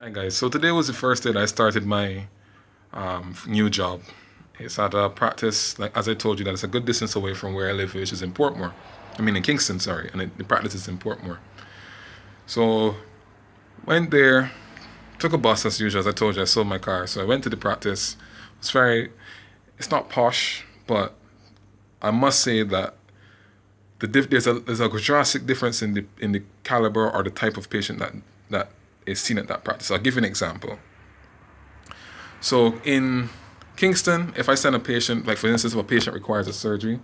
Hi guys, so today was the first day that I started my new job. It's at a practice, like as I told you, that it's a good distance away from where I live, which is in Portmore. I mean in Kingston, sorry, and the practice is in Portmore. So went there, took a bus as usual. As I told you, I sold my car, so I went to the practice. It's very, it's not posh, but I must say that there's a drastic difference in the caliber or the type of patient that is seen at that practice. I'll give you an example. So in Kingston, if I send a patient, like for instance, if a patient requires a surgery,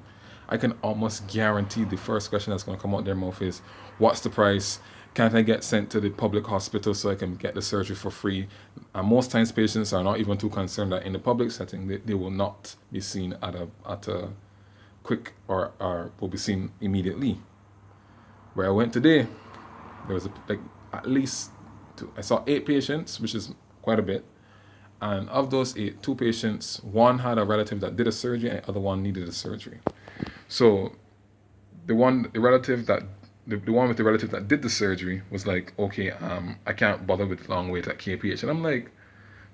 I can almost guarantee the first question that's going to come out their mouth is, what's the price? Can't I get sent to the public hospital so I can get the surgery for free? And most times patients are not even too concerned that in the public setting, they will not be seen at a quick or will be seen immediately. Where I went today, there was at least I saw 8 patients, which is quite a bit. And of those 8, 2 patients, one had a relative that did a surgery and the other one needed a surgery. So the one with the relative that did the surgery was like, okay, I can't bother with the long wait at KPH. And I'm like,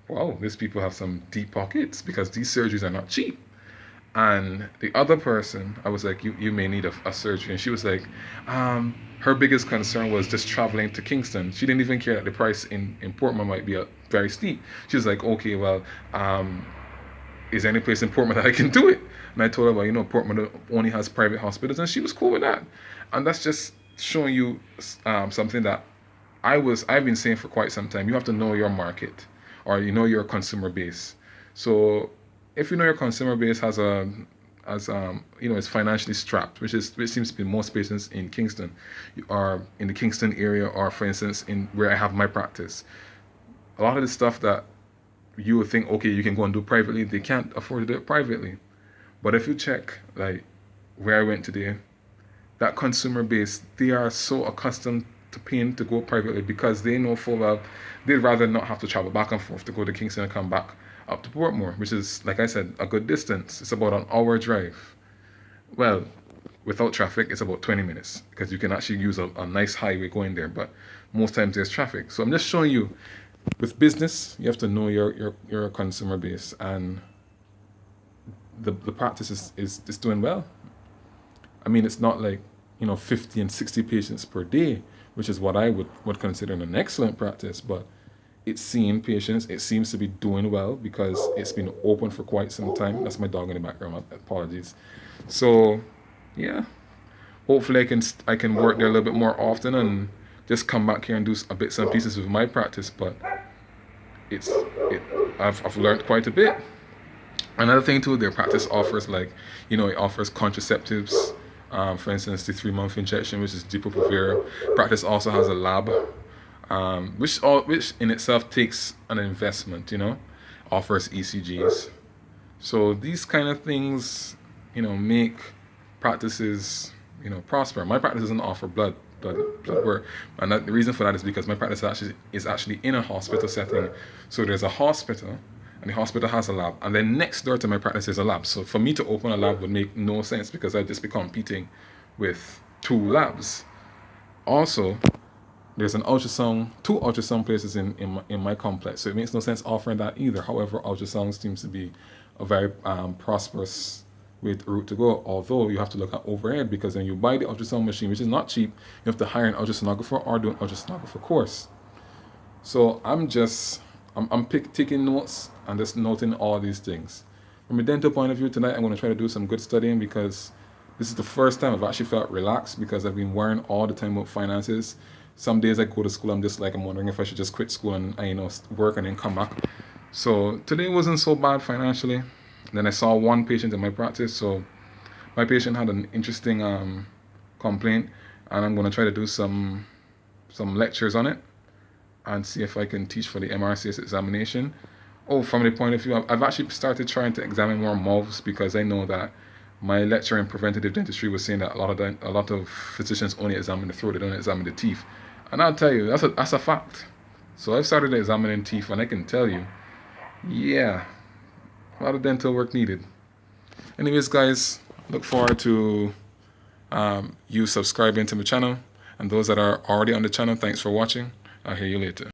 wow, these people have some deep pockets because these surgeries are not cheap. And the other person, I was like, you may need a surgery. And she was like, her biggest concern was just traveling to Kingston. She didn't even care that the price in Portmore might be very steep. She was like, okay, well, is there any place in Portmore that I can do it? And I told her, well, Portmore only has private hospitals. And she was cool with that. And that's just showing you something that I've been saying for quite some time. You have to know your market, or your consumer base. So if your consumer base is financially strapped, which seems to be most patients in Kingston, or in the Kingston area, or for instance in where I have my practice, a lot of the stuff that you would think, okay, you can go and do privately, they can't afford to do it privately. But if you check like where I went today, that consumer base, they are so accustomed to paying to go privately because they know full well they'd rather not have to travel back and forth to go to Kingston and come back up to Portmore, which is, like I said, a good distance. It's about an hour drive. Well, without traffic, it's about 20 minutes because you can actually use a nice highway going there, but most times there's traffic. So I'm just showing you, with business, you have to know your consumer base, and the practice is doing well. I mean, it's not like 50 and 60 patients per day, which is what I would consider an excellent practice, but it's seeing patients. It seems to be doing well because it's been open for quite some time. That's my dog in the background. Apologies. So, yeah. Hopefully, I can work there a little bit more often and just come back here and do some pieces with my practice. But I've learned quite a bit. Another thing too, their practice offers it offers contraceptives. For instance, the 3-month injection, which is Depo-Provera. Practice also has a lab. Which in itself takes an investment, offers ECGs. So these kind of things, make practices, prosper. My practice doesn't offer blood work, and the reason for that is because my practice is actually in a hospital setting. So there's a hospital, and the hospital has a lab, and then next door to my practice is a lab. So for me to open a lab would make no sense because I'd just be competing with 2 labs. Also, there's two ultrasound places in my complex, so it makes no sense offering that either. However, ultrasound seems to be a very prosperous route to go, although you have to look at overhead, because when you buy the ultrasound machine, which is not cheap, you have to hire an ultrasonographer or do an ultrasonographer course. So I'm taking notes and just noting all these things. From a dental point of view, tonight I'm going to try to do some good studying because this is the first time I've actually felt relaxed because I've been worrying all the time about finances. Some days I go to school, I'm wondering if I should just quit school and work and then come back. So today wasn't so bad financially. Then I saw one patient in my practice. So my patient had an interesting complaint, and I'm going to try to do some lectures on it and see if I can teach for the MRCS examination. Oh, from the point of view, I've actually started trying to examine more mouths because I know that my lecturer in preventative dentistry was saying that a lot of physicians only examine the throat, they don't examine the teeth. And I'll tell you, that's a fact. So I've started examining teeth, and I can tell you, yeah, a lot of dental work needed. Anyways, guys, look forward to you subscribing to my channel. And those that are already on the channel, thanks for watching. I'll hear you later.